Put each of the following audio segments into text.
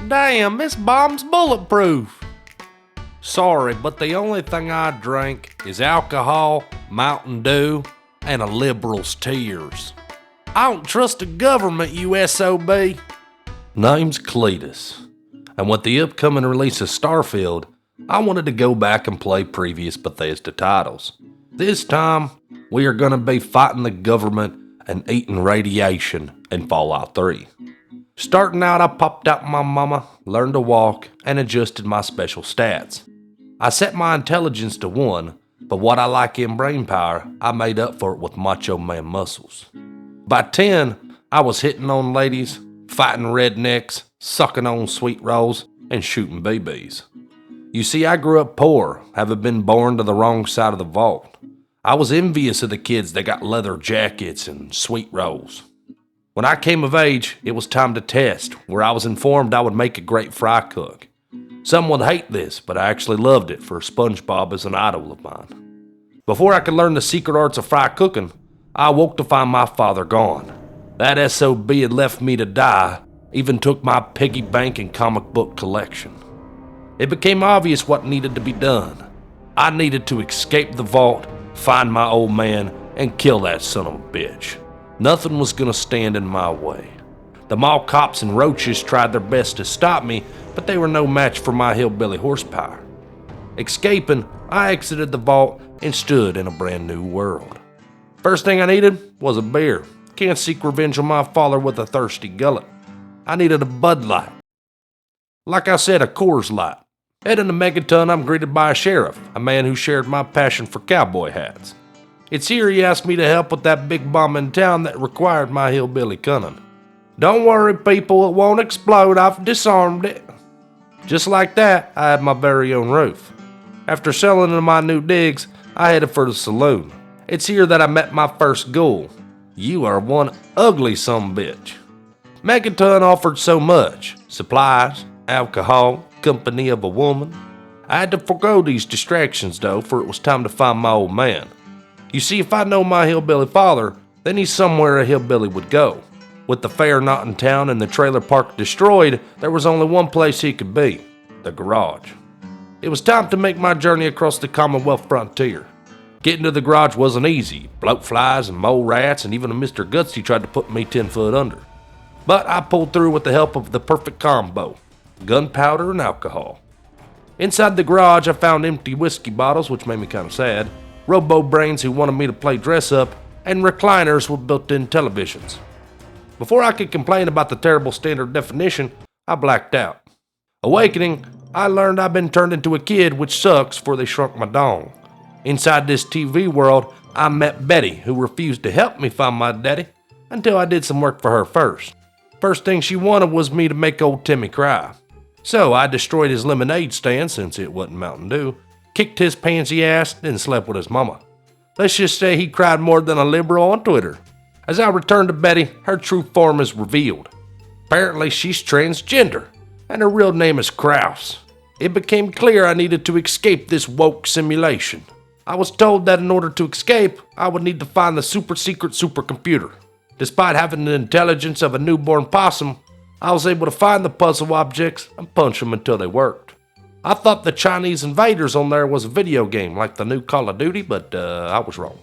damn, this bomb's bulletproof. Sorry, but the only thing I drink is alcohol, Mountain Dew, and a liberal's tears. I don't trust the government, you SOB. Name's Cletus, and with the upcoming release of Starfield, I wanted to go back and play previous Bethesda titles. This time, we are going to be fighting the government and eating radiation in Fallout 3. Starting out, I popped out my mama, learned to walk, and adjusted my special stats. I set my intelligence to 1, but what I like in brain power, I made up for it with macho man muscles. By 10, I was hitting on ladies, fighting rednecks, sucking on sweet rolls, and shooting BBs. You see, I grew up poor, having been born to the wrong side of the vault. I was envious of the kids that got leather jackets and sweet rolls. When I came of age, it was time to test, where I was informed I would make a great fry cook. Some would hate this, but I actually loved it, for SpongeBob is an idol of mine. Before I could learn the secret arts of fry cooking, I awoke to find my father gone. That SOB had left me to die, even took my piggy bank and comic book collection. It became obvious what needed to be done. I needed to escape the vault, find my old man, and kill that son of a bitch. Nothing was gonna stand in my way. The mall cops and roaches tried their best to stop me, but they were no match for my hillbilly horsepower. Escaping, I exited the vault and stood in a brand new world. First thing I needed was a beer. Can't seek revenge on my father with a thirsty gullet. I needed a Bud Light. Like I said, a Coors Light. Heading to Megaton, I'm greeted by a sheriff, a man who shared my passion for cowboy hats. It's here he asked me to help with that big bomb in town that required my hillbilly cunning. Don't worry, people, it won't explode. I've disarmed it. Just like that, I had my very own roof. After selling in my new digs, I headed for the saloon. It's here that I met my first ghoul. You are one ugly sumbitch. Megaton offered so much: supplies, alcohol, company of a woman. I had to forego these distractions though, for it was time to find my old man. You see, if I know my hillbilly father, then he's somewhere a hillbilly would go. With the fair not in town and the trailer park destroyed, there was only one place he could be: the garage. It was time to make my journey across the Commonwealth frontier. Getting to the garage wasn't easy. Bloat flies and mole rats and even a Mr. Gutsy tried to put me 10 foot under. But I pulled through with the help of the perfect combo: gunpowder and alcohol. Inside the garage, I found empty whiskey bottles, which made me kind of sad, robo-brains who wanted me to play dress-up, and recliners with built-in televisions. Before I could complain about the terrible standard definition, I blacked out. Awakening, I learned I'd been turned into a kid, which sucks, for they shrunk my dong. Inside this TV world, I met Betty, who refused to help me find my daddy until I did some work for her first. First thing she wanted was me to make old Timmy cry. So I destroyed his lemonade stand, since it wasn't Mountain Dew, kicked his pansy ass, and slept with his mama. Let's just say he cried more than a liberal on Twitter. As I returned to Betty, her true form is revealed. Apparently she's transgender, and her real name is Kraus. It became clear I needed to escape this woke simulation. I was told that in order to escape, I would need to find the super secret supercomputer. Despite having the intelligence of a newborn possum, I was able to find the puzzle objects and punch them until they worked. I thought the Chinese invaders on there was a video game like the new Call of Duty, but I was wrong.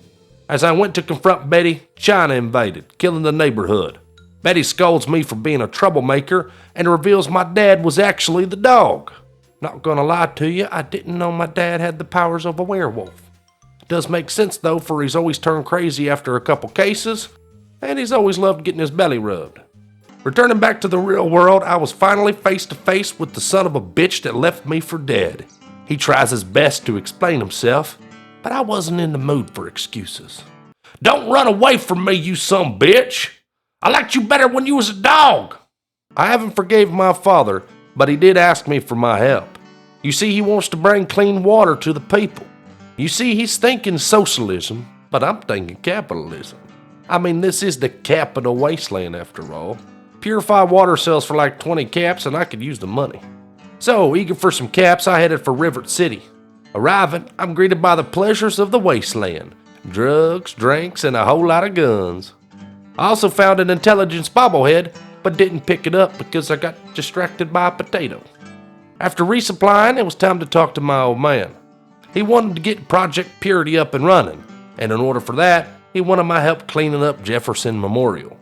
As I went to confront Betty, China invaded, killing the neighborhood. Betty scolds me for being a troublemaker and reveals my dad was actually the dog. Not gonna lie to you, I didn't know my dad had the powers of a werewolf. It does make sense though, for he's always turned crazy after a couple cases, and he's always loved getting his belly rubbed. Returning back to the real world, I was finally face to face with the son of a bitch that left me for dead. He tries his best to explain himself, but I wasn't in the mood for excuses. Don't run away from me, you son bitch! I liked you better when you was a dog! I haven't forgave my father, but he did ask me for my help. You see, he wants to bring clean water to the people. You see, he's thinking socialism, but I'm thinking capitalism. I mean, this is the capital wasteland after all. Purified water sells for like 20 caps and I could use the money. So, eager for some caps, I headed for River City. Arriving, I'm greeted by the pleasures of the wasteland. Drugs, drinks, and a whole lot of guns. I also found an intelligence bobblehead, but didn't pick it up because I got distracted by a potato. After resupplying, it was time to talk to my old man. He wanted to get Project Purity up and running, and in order for that, he wanted my help cleaning up Jefferson Memorial.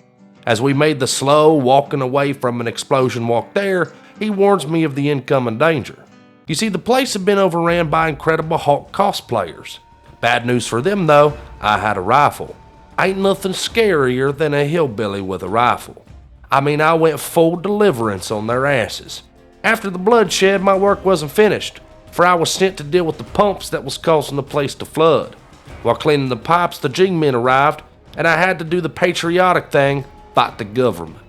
As we made the slow walking away from an explosion walk there, he warns me of the incoming danger. You see, the place had been overran by Incredible Hulk cosplayers. Bad news for them though, I had a rifle. Ain't nothing scarier than a hillbilly with a rifle. I mean, I went full deliverance on their asses. After the bloodshed, my work wasn't finished, for I was sent to deal with the pumps that was causing the place to flood. While cleaning the pipes, the G-men arrived, and I had to do the patriotic thing, fight the government.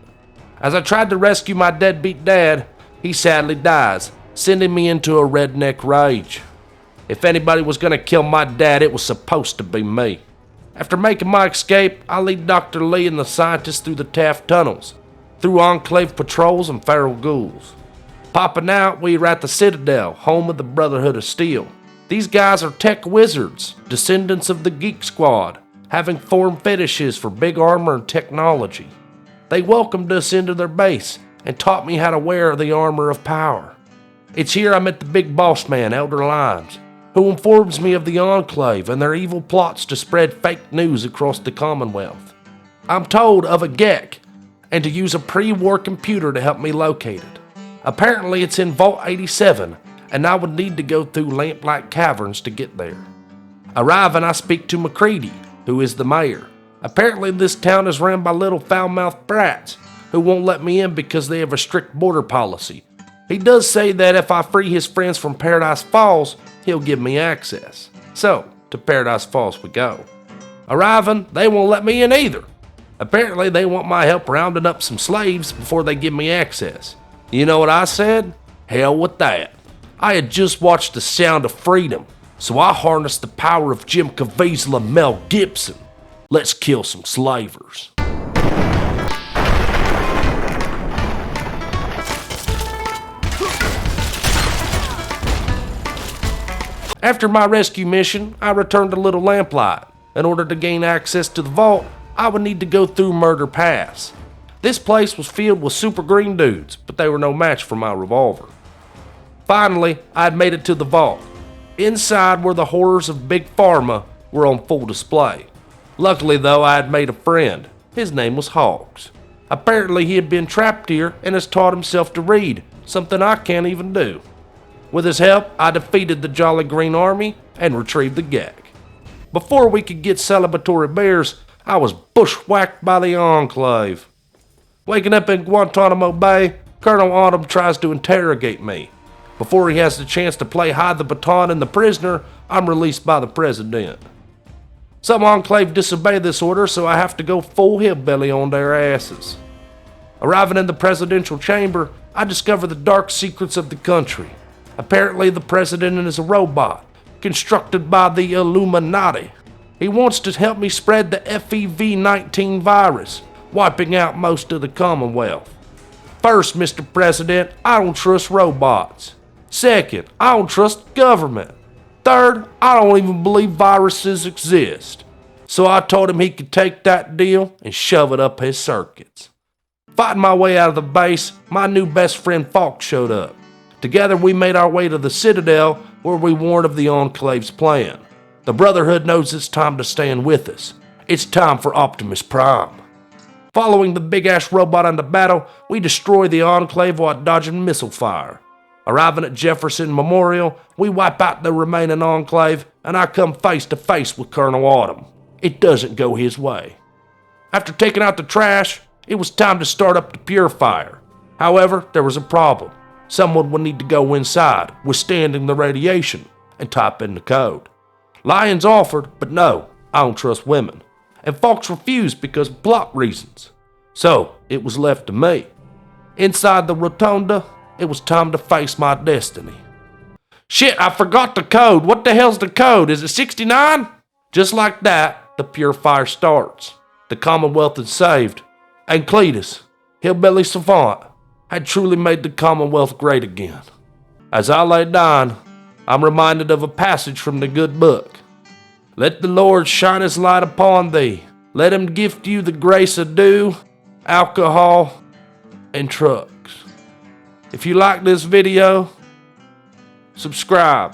As I tried to rescue my deadbeat dad, he sadly dies, sending me into a redneck rage. If anybody was going to kill my dad, it was supposed to be me. After making my escape, I lead Dr. Lee and the scientists through the Taft tunnels, through enclave patrols and feral ghouls. Popping out, we are at the Citadel, home of the Brotherhood of Steel. These guys are tech wizards, descendants of the Geek Squad, having formed fetishes for big armor and technology. They welcomed us into their base and taught me how to wear the armor of power. It's here I met the big boss man, Elder Limes, who informs me of the Enclave and their evil plots to spread fake news across the Commonwealth. I'm told of a GEC and to use a pre-war computer to help me locate it. Apparently it's in Vault 87, and I would need to go through lamplight caverns to get there. Arriving, I speak to McCready, who is the mayor. Apparently this town is ran by little foul-mouthed brats who won't let me in because they have a strict border policy. He does say that if I free his friends from Paradise Falls, he'll give me access. So, to Paradise Falls we go. Arriving, they won't let me in either. Apparently they want my help rounding up some slaves before they give me access. You know what I said? Hell with that. I had just watched The Sound of Freedom, so I harnessed the power of Jim Caviezel and Mel Gibson. Let's kill some slavers. After my rescue mission, I returned to Little Lamplight. In order to gain access to the vault, I would need to go through Murder Pass. This place was filled with super green dudes, but they were no match for my revolver. Finally, I had made it to the vault. Inside where the horrors of Big Pharma were on full display. Luckily though, I had made a friend. His name was Hawks. Apparently he had been trapped here and has taught himself to read, something I can't even do. With his help, I defeated the Jolly Green Army and retrieved the GEC. Before we could get celebratory bears, I was bushwhacked by the Enclave. Waking up in Guantanamo Bay, Colonel Autumn tries to interrogate me. Before he has the chance to play hide the baton in the prisoner, I'm released by the president. Some Enclave disobey this order, so I have to go full hillbilly on their asses. Arriving in the presidential chamber, I discover the dark secrets of the country. Apparently the president is a robot, constructed by the Illuminati. He wants to help me spread the FEV-19 virus, wiping out most of the Commonwealth. First, Mr. President, I don't trust robots. Second, I don't trust government. Third, I don't even believe viruses exist. So I told him he could take that deal and shove it up his circuits. Fighting my way out of the base, my new best friend Falk showed up. Together we made our way to the Citadel, where we warned of the Enclave's plan. The Brotherhood knows it's time to stand with us. It's time for Optimus Prime. Following the big-ass robot into battle, we destroy the Enclave while dodging missile fire. Arriving at Jefferson Memorial, we wipe out the remaining Enclave, and I come face to face with Colonel Autumn. It doesn't go his way. After taking out the trash, it was time to start up the purifier. However, there was a problem. Someone would need to go inside, withstanding the radiation, and type in the code. Lyons offered, but no, I don't trust women. And Fox refused because of plot reasons. So, it was left to me. Inside the rotunda, it was time to face my destiny. Shit, I forgot the code. What the hell's the code? Is it 69? Just like that, the purifier starts. The Commonwealth is saved. And Cletus, hillbilly savant, had truly made the Commonwealth great again. As I lay down, I'm reminded of a passage from the good book. Let the Lord shine his light upon thee. Let him gift you the grace of dew, alcohol, and trucks. If you like this video, subscribe.